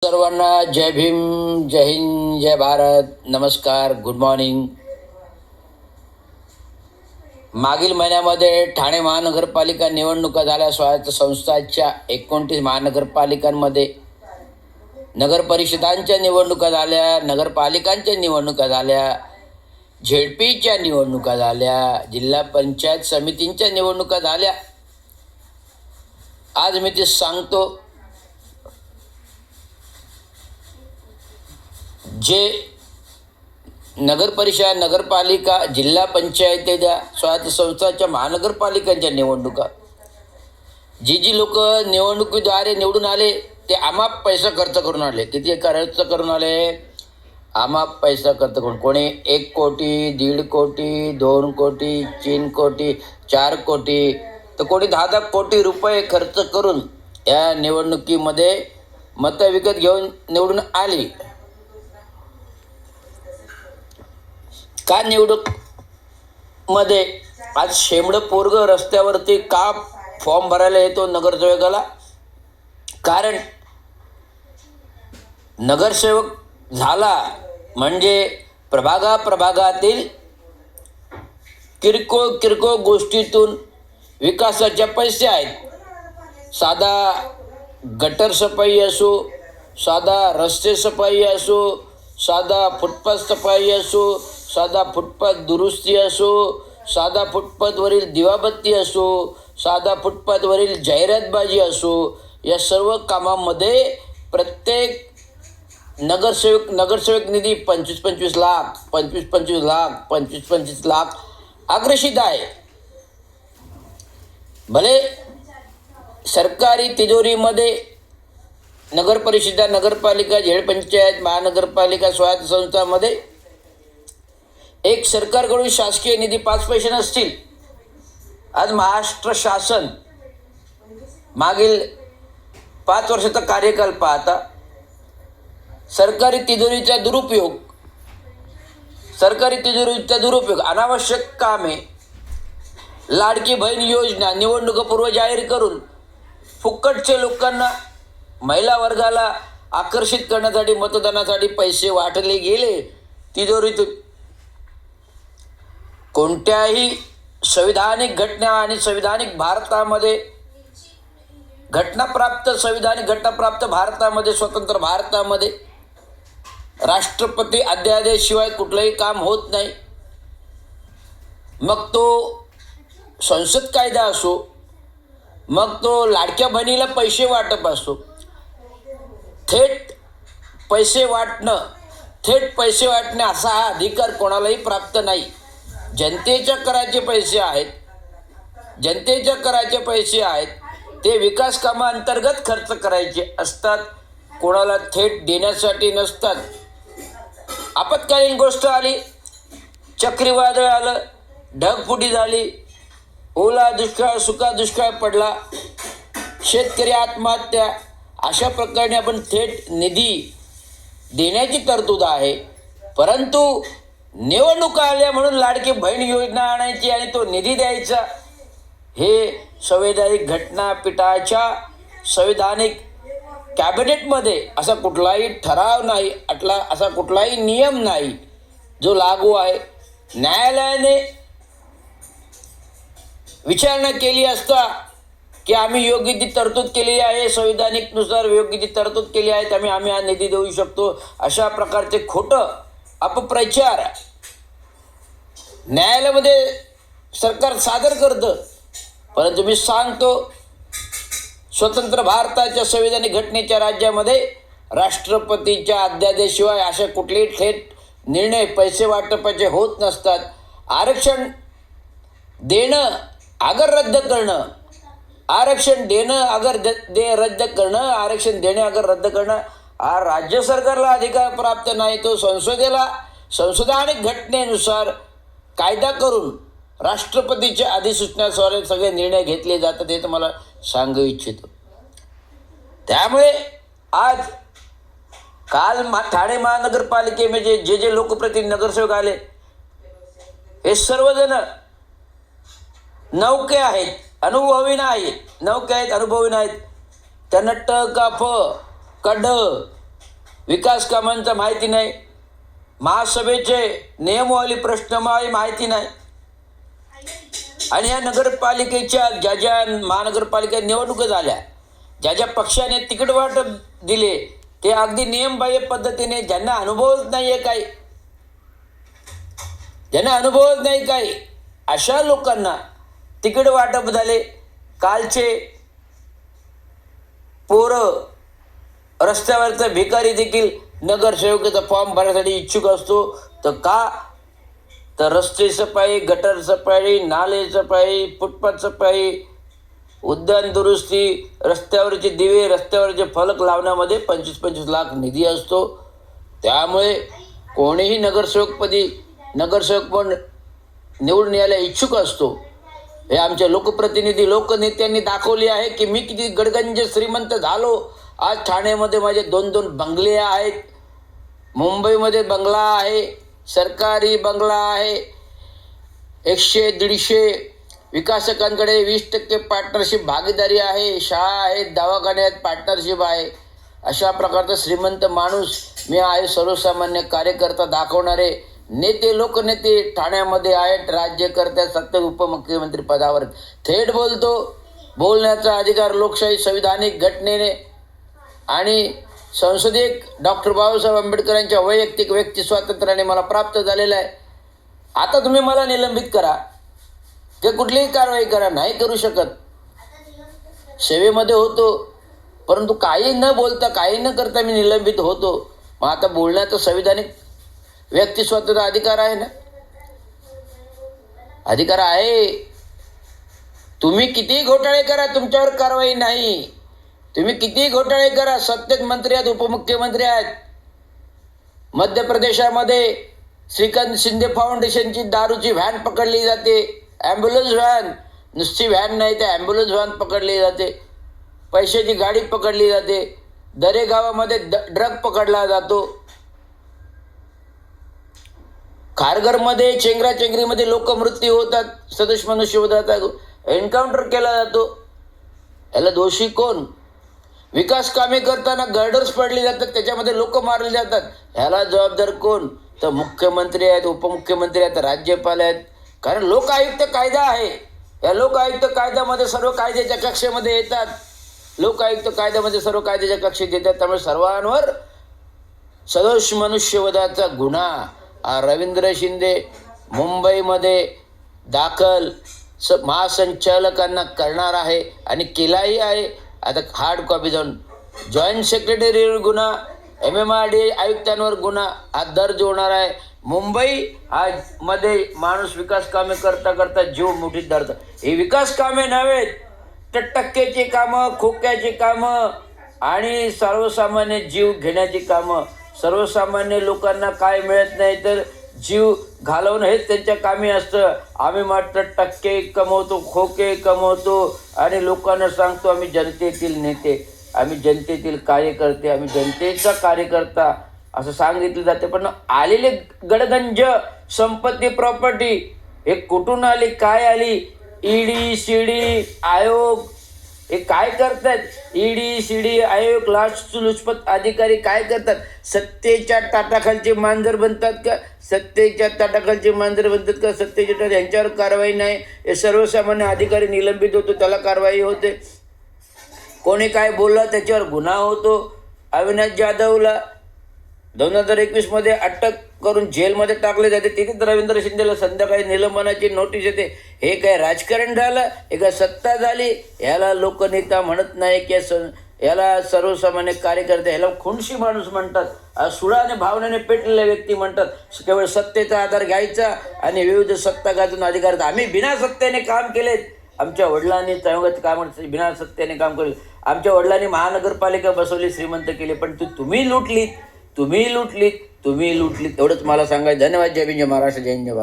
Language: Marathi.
सर्वांना जय भीम, जय हिंद, जय भारत. नमस्कार, गुड मॉर्निंग. मागील महिन्यामध्ये ठाणे महानगरपालिका निवडणुका झाल्या. स्वायत्त संस्थांच्या 29 महानगरपालिकांमध्ये नगरपरिषदांच्या निवडणुका झाल्या, नगरपालिकांच्या निवडणुका झाल्या, झेडपीच्या निवडणुका झाल्या, जिल्हा पंचायत समितींच्या निवडणुका झाल्या. आज मी ते सांगतो. जे नगरपरिषद, नगरपालिका, जिल्हा पंचायती द्या, स्वायत्त संस्थांच्या महानगरपालिकांच्या निवडणुका, जी लोक निवडणुकीद्वारे निवडून आले ते आमाप पैसा खर्च करून आले. किती खर्च करून आले? आमाप पैसा खर्च करून. कोणी 1 कोटी, 1.5 कोटी, 2 कोटी, 3 कोटी, 4 कोटी, तर कोणी 10 कोटी रुपये खर्च करून या निवडणुकीमध्ये मतं विकत घेऊन निवडून आली. का निवडणूक मध्ये आज शेंबडं पोरग रस्त्यावरती का फॉर्म भरायला येतो नगरसेवकाला? कारण नगरसेवक झाला म्हणजे प्रभागातील किरकोळ गोष्टीतून विकासाच्या पैसे आहेत. साधा गटर सफाई असो, साधा रस्ते सफाई असो, साधा फुटपाथ सफाई असो, साधा फुटपाथ दुरुस्ती असो, साधा फुटपाथवरील दिवाबत्ती असो, साधा फुटपाथवरील जाहिरातबाजी असो, या सर्व कामामध्ये प्रत्येक नगरसेवक निधी 25-25 लाख, 25-25 लाख, 25-25 लाख अग्रेषित आहे. भले सरकारी तिजोरीमध्ये नगरपरिषदा, नगरपालिका, झेडपंचायत, महानगरपालिका, स्वायत्त संस्थांमध्ये एक सरकारकडून शासकीय निधी 5 पैसे नसतील. आज महाराष्ट्र शासन मागील 5 वर्षाचा कार्यकाल पाहता सरकारी तिजोरीचा दुरुपयोग, अनावश्यक कामे, लाडकी बहीण योजना निवडणुकीपूर्व जाहीर करून फुकटचे लोकांना, महिला वर्गाला आकर्षित करण्यासाठी मतदानासाठी पैसे वाटले गेले तिजोरीतून. कोणत्याही संविधानिक घटना आणि संविधानिक घटनाप्राप्त भारतामध्ये, स्वतंत्र भारतामध्ये राष्ट्रपती अध्यादेशाशिवाय कुठलंही काम होत नाही. मग तो संसद कायदा असो, मग तो लाडक्या बहिणीला पैसे वाटप असो, थेट पैसे वाटणे असा हा अधिकार कोणालाही प्राप्त नाही. जनतेच्या कराचे पैसे आहेत, ते विकास कामांतर्गत खर्च करायचे असतात, कोणाला थेट देण्यासाठी नसतात. आपत्कालीन गोष्ट आली, चक्रीवादळ आलं, ढगफुटी झाली, ओला दुष्काळ, सुका दुष्काळ पडला, शेतकरी आत्महत्या, अशा प्रकारे आपण थेट निधी देण्याची तरतूद आहे. परंतु निवडणुका आल्या म्हणून लाडकी बहीण योजना आणायची आणि तो निधी द्यायचा, हे संवैधानिक घटनापीठाच्या संविधानिक कॅबिनेटमध्ये असा कुठलाही ठराव नाही, असा कुठलाही नियम नाही जो लागू आहे. न्यायालयाने विचारणा केली असता की आम्ही योग्य ती तरतूद केली आहे, संविधानिकनुसार योग्य ती तरतूद केली आहे, आम्ही हा निधी देऊ शकतो, अशा प्रकारचे खोटं अपप्रचार न्यायालयामध्ये सरकार सादर करतं. परंतु मी सांगतो, स्वतंत्र भारताच्या संविधानिक घटनेच्या राज्यामध्ये राष्ट्रपतीच्या अध्यादेशाशिवाय अशा कुठलेही थेट निर्णय पैसे वाटपाचे होत नसतात. आरक्षण देणं अगर रद्द करणं, आरक्षण रद्द करणं हा राज्य सरकारला अधिकार प्राप्त नाही. तो संसदानिक घटनेनुसार कायदा करून राष्ट्रपतीच्या अधिसूचनेद्वारे सगळे निर्णय घेतले जातात, हे तुम्हाला सांगू इच्छितो. त्यामुळे काल ठाणे महानगरपालिकेमध्ये जे लोकप्रतिनिधी नगरसेवक आले, हे सर्वजण नौके आहेत, अनुभवी नाहीत. त्यांना ट का फ कड विकास कामांचा माहिती नाही, महासभेचे नियमावली प्रश्नमाळी माहिती नाही, आणि ह्या नगरपालिकेच्या ज्या ज्या महानगरपालिका निवडणुका झाल्या, ज्या ज्या पक्षाने तिकीट वाटप दिले ते अगदी नियमबाह्य पद्धतीने, ज्यांना अनुभवच नाही आहे काही, ज्यांना अनुभवच नाही काही, अशा लोकांना तिकीट वाटप झाले. कालचे पोरं रस्त्यावरचा भिकारी देखील नगरसेवकाचा फॉर्म भरण्यासाठी इच्छुक असतो. तर का? तर रस्ते सफाई, गटर सफाई, नाले सफाई, फुटपाथ सफाई, उद्यान दुरुस्ती, रस्त्यावरचे दिवे, रस्त्यावरचे फलक लावण्यामध्ये 25-25 लाख निधी असतो. त्यामुळे कोणीही नगरसेवक पण निवडून यायला इच्छुक असतो. हे आमच्या लोकप्रतिनिधी लोकनेत्यांनी दाखवले आहे की मी किती गडगंज श्रीमंत झालो. आज ठाण्यामध्ये माझे 2-2 बंगले आहेत, मुंबईमध्ये बंगला आहे, सरकारी बंगला आहे, 100-150 विकासकांकडे 20% पार्टनरशिप भागीदारी आहे, शाळा आहेत, दवाखाने आहेत, पार्टनरशिप आहे. अशा प्रकारचा श्रीमंत माणूस मी आहे. सर्वसामान्य कार्यकर्ता दाखवणारे नेते लोकनेते ठाण्यामध्ये आहेत. राज्यकर्त्या सत्तेत उपमुख्यमंत्री पदावर थेट बोलतो. बोलण्याचा अधिकार लोकशाही संविधानिक घटनेने आणि संसदेत डॉक्टर बाबासाहेब आंबेडकरांच्या वैयक्तिक व्यक्ती स्वातंत्र्याने मला प्राप्त झालेला आहे. आता तुम्ही मला निलंबित करा, जे कुठलीही कारवाई करा, नाही करू शकत. सेवेमध्ये होतो, परंतु काही न बोलता, काही न करता मी निलंबित होतो. मग आता बोलण्याचा संविधानिक व्यक्ती स्वातंत्र्य अधिकार आहे ना, अधिकार आहे. तुम्ही कितीही घोटाळे करा, तुमच्यावर कारवाई नाही. तुम्ही कितीही घोटाळे करा, सत्तेत मंत्री आहेत, उपमुख्यमंत्री आहेत. मध्य प्रदेशामध्ये श्रीकांत शिंदे फाउंडेशनची दारूची व्हॅन पकडली जाते, ॲम्ब्युलन्स व्हॅन, नुसती व्हॅन नाही तर ॲम्ब्युलन्स व्हॅन पकडली जाते, पैशाची गाडी पकडली जाते. दरेगावामध्ये ड्रग पकडला जातो. खारघरमध्ये चेंगराचेंगरीमध्ये लोक मृत्यू होतात, सदोष मनुष्यवधाचा एन्काउंटर केला जातो. याला दोषी कोण? विकास कामे करताना गर्डर्स पडली जातात, त्याच्यामध्ये लोक मारले जातात. ह्याला जबाबदार कोण? तर मुख्यमंत्री आहेत, उपमुख्यमंत्री आहेत, राज्यपाल आहेत. कारण लोकायुक्त कायदा आहे. या लोकायुक्त कायद्यामध्ये सर्व कायद्याच्या कक्षेमध्ये येतात. लोकायुक्त कायद्यामध्ये सर्व कायद्याच्या कक्षेत येतात. त्यामुळे सर्वांवर सदोष मनुष्यवधाचा गुन्हा रवींद्र शिंदे मुंबईमध्ये दाखल महासंचालकांना करणार आहे आणि केलाही आहे. आता हार्ड कॉपी जाऊन जॉईंट सेक्रेटरीवर गुन्हा, MMRDA आयुक्तांवर गुन्हा हा दर्ज होणार आहे. मुंबई आज मध्ये माणूस विकास कामे करता करता जीव मुठीत धरतात. ही विकास कामे नव्हे तर टक्क्याची कामं, खोक्याची कामं आणि सर्वसामान्य जीव घेण्याची कामं. सर्वसामान्य लोकांना काय मिळत नाही तर जीव घालवणं हेच त्यांच्या कामी असतं. आम्ही मात्र टक्के कमवतो, खोके कमवतो आणि लोकांना सांगतो आम्ही जनतेतील नेते, आम्ही जनतेतील कार्यकर्ते, आम्ही जनतेचा कार्यकर्ता असं सांगितलं जाते. पण आलेले गडगंज संपत्ती प्रॉपर्टी हे कुठून आली, काय आली? ईडी सीडी आयोग हे काय करतात? ईडी सीडी आयोग लाचलुचपत अधिकारी काय करतात? सत्तेच्या ताटाखालचे मांजर बनतात का? सत्तेच्या ताटाखालचे मांजर बनतात का? सत्तेच्या ताट यांच्यावर कारवाई नाही. हे सर्वसामान्य अधिकारी निलंबित होतो, त्याला कारवाई होते. कोणी काय बोलला त्याच्यावर गुन्हा होतो. अविनाश जाधवला 2021 अटक करून जेलमध्ये टाकले जाते. तिथेच रवींद्र शिंदेला संध्याकाळी निलंबनाची नोटीस येते. हे काय राजकारण झालं? हे काय सत्ता झाली? याला लोकनेता म्हणत नाही की याला सर्वसामान्य कार्यकर्ते, ह्याला खुणशी माणूस म्हणतात, सुडाने भावनेने पेटलेल्या व्यक्ती म्हणतात. केवळ सत्तेचा आधार घ्यायचा आणि विविध सत्ता गाजून अधिकार. आम्ही बिना सत्तेने काम केलेत. आमच्या वडिलांनी काम बिना सत्तेने काम केले. आमच्या वडिलांनी महानगरपालिका बसवली, श्रीमंत केले. पण तुम्ही लुटलीत. एवढंच मला सांगायचं. धन्यवाद. जय भीम, जय महाराष्ट्र, जय हिंद, जय भारत.